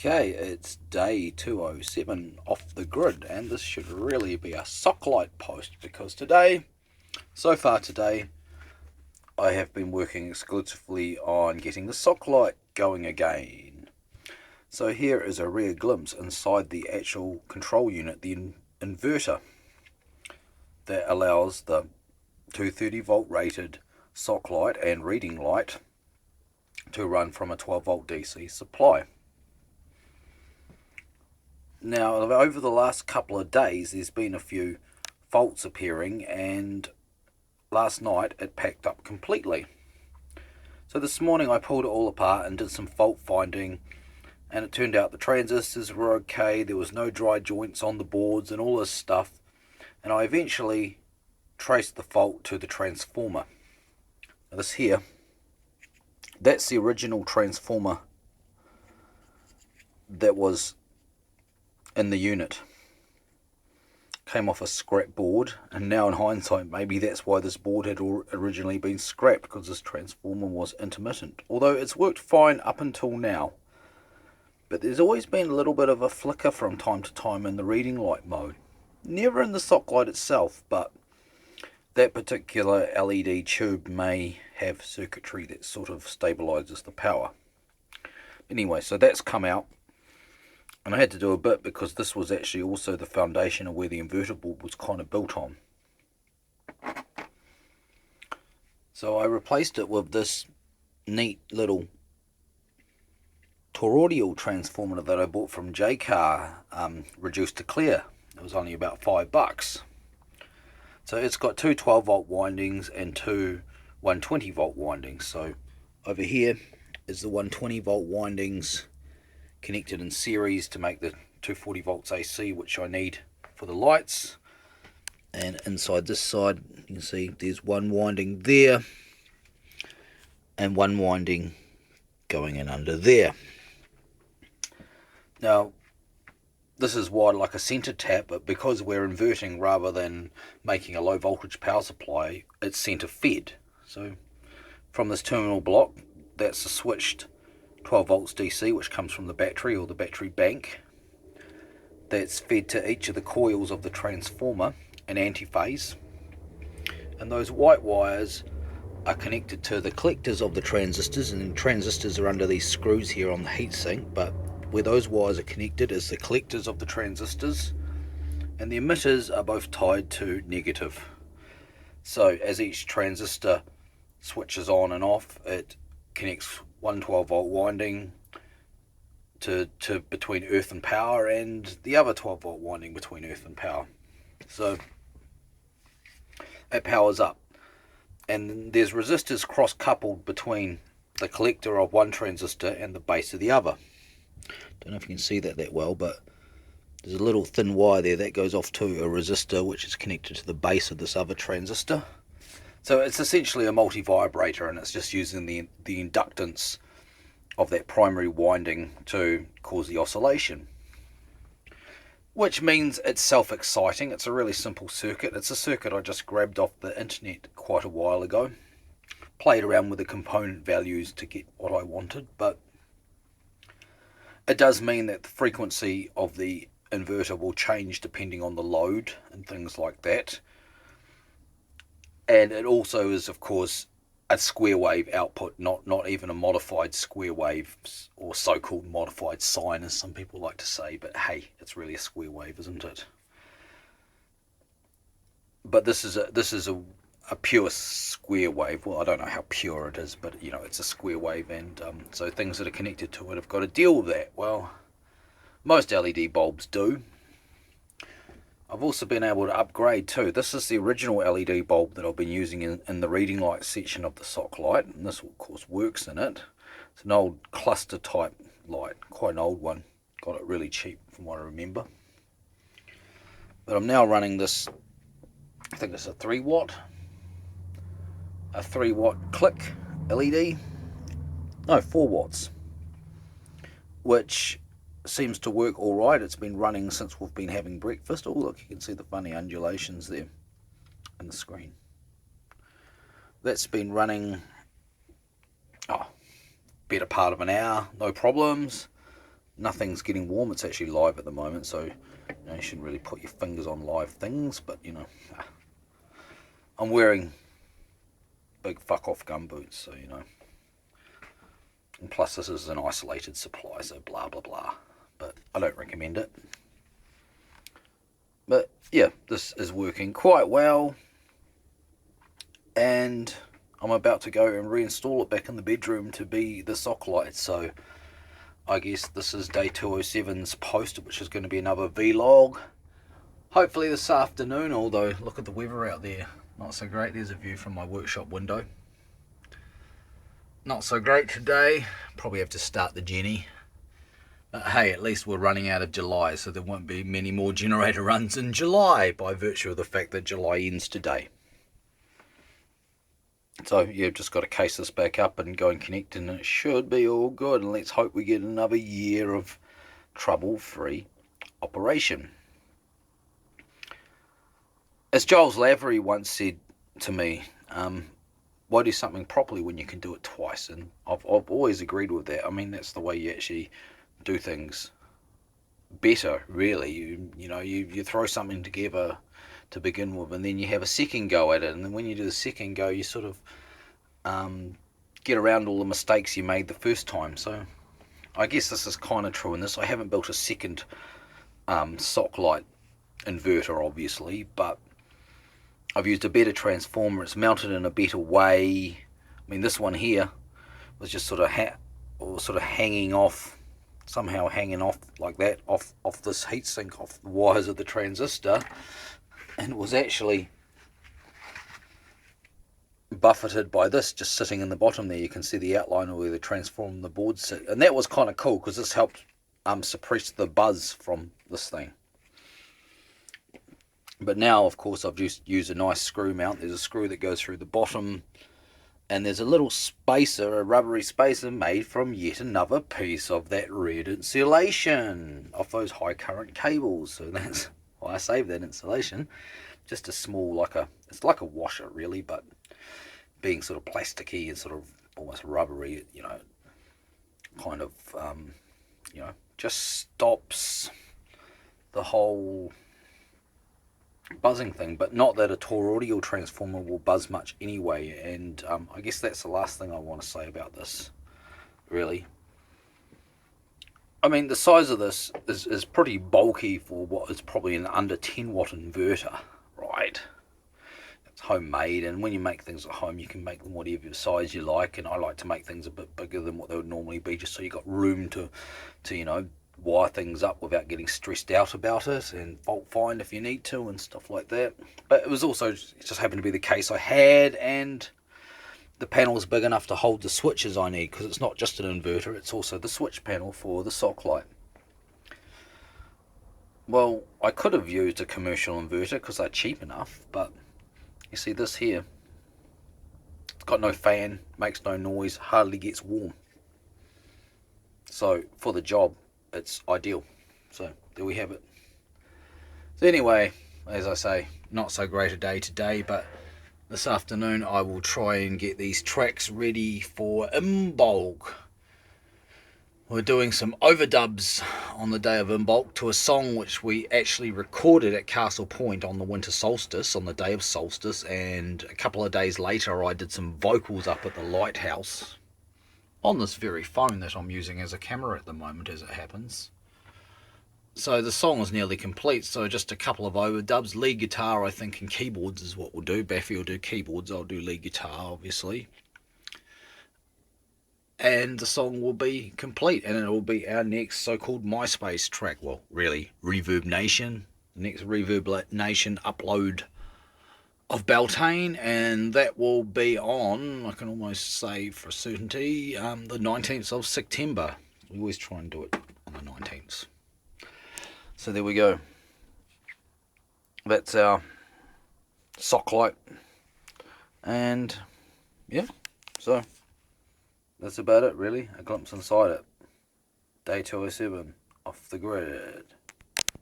Okay, it's day 207 off the grid, and this should really be a Socklite post because so far today, I have been working exclusively on getting the Socklite going again. So here is a rear glimpse inside the actual control unit, the inverter, that allows the 230 volt rated Socklite and reading light to run from a 12 volt DC supply. Now, over the last couple of days, there's been a few faults appearing, and last night it packed up completely. So this morning I pulled it all apart and did some fault finding, and it turned out the transistors were okay, there was no dry joints on the boards and all this stuff, and I eventually traced the fault to the transformer. Now this here, that's the original transformer that was in the unit. Came off a scrap board, and now in hindsight maybe that's why this board had originally been scrapped, because this transformer was intermittent, although it's worked fine up until now. But there's always been a little bit of a flicker from time to time in the reading light mode. Never in the Socklite itself, but that particular LED tube may have circuitry that sort of stabilizes the power. Anyway, so that's come out. And I had to do a bit because this was actually also the foundation of where the inverter board was kind of built on. So I replaced it with this neat little toroidal transformer that I bought from JCar, reduced to clear. It was only about $5. So it's got two 12 volt windings and two 120 volt windings. So over here is the 120 volt windings connected in series to make the 240 volts AC, which I need for the lights. And inside this side, you can see there's one winding there and one winding going in under there. Now, this is wired like a center tap, but because we're inverting rather than making a low voltage power supply, it's center fed. So from this terminal block, that's a switched 12 volts DC, which comes from the battery or the battery bank. That's fed to each of the coils of the transformer in antiphase. And those white wires are connected to the collectors of the transistors, and the transistors are under these screws here on the heatsink, but where those wires are connected is the collectors of the transistors, and the emitters are both tied to negative. So as each transistor switches on and off, it connects one 12 volt winding to between earth and power, and the other 12 volt winding between earth and power. So it powers up, and there's resistors cross coupled between the collector of one transistor and the base of the other. Don't know if you can see that well, but there's a little thin wire there that goes off to a resistor which is connected to the base of this other transistor. So it's essentially a multi-vibrator, and it's just using the inductance of that primary winding to cause the oscillation. Which means it's self-exciting. It's a really simple circuit. It's a circuit I just grabbed off the internet quite a while ago. Played around with the component values to get what I wanted, but it does mean that the frequency of the inverter will change depending on the load and things like that. And it also is, of course, a square wave output, not even a modified square wave, or so-called modified sine, as some people like to say. But hey, it's really a square wave, isn't it? But this is a pure square wave. Well, I don't know how pure it is, but you know, it's a square wave, and so things that are connected to it have got to deal with that. Well, most LED bulbs do. I've also been able to upgrade too. This is the original LED bulb that I've been using in the reading light section of the Socklite, and this of course works in it. It's an old cluster type light, quite an old one. Got it really cheap from what I remember. But I'm now running this, I think it's a 3 watt click LED. No, 4 watts. Which seems to work all right. It's been running since we've been having breakfast. Oh look, you can see the funny undulations there in the screen. That's been running better part of an hour, no problems. nothing's getting warm. It's actually live at the moment, so you shouldn't really put your fingers on live things, but I'm wearing big fuck off gumboots, so and plus this is an isolated supply, so blah blah blah, but I don't recommend it. But yeah, this is working quite well, and I'm about to go and reinstall it back in the bedroom to be the Socklite. So I guess this is day 207's post, which is going to be another vlog. Hopefully this afternoon, although look at the weather out there. Not so great. There's a view from my workshop window. Not so great today. Probably have to start the Jenny. But hey, at least we're running out of July, so there won't be many more generator runs in July by virtue of the fact that July ends today. So you've just got to case this back up and go and connect, and it should be all good. And let's hope we get another year of trouble-free operation. As Giles Lavery once said to me, why do something properly when you can do it twice? And I've always agreed with that. I mean, that's the way you actually do things better, really. You throw something together to begin with, and then you have a second go at it, and then when you do the second go, you sort of get around all the mistakes you made the first time. So I guess this is kind of true in this. I haven't built a second Socklite inverter, obviously, but I've used a better transformer. It's mounted in a better way. I mean, this one here was just sort of hanging off, somehow hanging off like that, off this heatsink, off the wires of the transistor, and it was actually buffeted by this just sitting in the bottom there. You can see the outline of where the transformer and the board sit, and that was kind of cool because this helped suppress the buzz from this thing. But now, of course, I've just used a nice screw mount. There's a screw that goes through the bottom, and there's a little spacer, a rubbery spacer, made from yet another piece of that red insulation off those high current cables. So that's why I saved that insulation. Just a small, it's like a washer really, but being sort of plasticky and sort of almost rubbery, kind of, just stops the whole buzzing thing. But not that a toroidal transformer will buzz much anyway, and I guess that's the last thing I want to say about this, really. I mean, the size of this is pretty bulky for what is probably an under 10 watt inverter, right? It's homemade, and when you make things at home, you can make them whatever size you like, and I like to make things a bit bigger than what they would normally be, just so you got room to wire things up without getting stressed out about it, and fault find if you need to and stuff like that. But it just happened to be the case I had, and the panel is big enough to hold the switches I need, because it's not just an inverter, it's also the switch panel for the Socklite. Well, I could have used a commercial inverter because they're cheap enough, but you see this here, it's got no fan, makes no noise, hardly gets warm. So for the job, it's ideal. So there we have it. So anyway, as I say, not so great a day today, but this afternoon I will try and get these tracks ready for Imbolc. We're doing some overdubs on the day of Imbolc to a song which we actually recorded at Castle Point on the winter solstice, on the day of solstice, and a couple of days later I did some vocals up at the lighthouse on this very phone that I'm using as a camera at the moment, as it happens. So the song is nearly complete, so just a couple of overdubs. Lead guitar, I think, and keyboards is what we'll do. Baffy will do keyboards, I'll do lead guitar, obviously. And the song will be complete, and it will be our next so-called MySpace track. Well, really, Reverb Nation. Next Reverb Nation upload of Beltane, and that will be on, I can almost say for certainty, the 19th of September. We always try and do it on the 19th. So there we go. That's our Socklite. And yeah, so that's about it really. A glimpse inside it. Day 207 off the grid.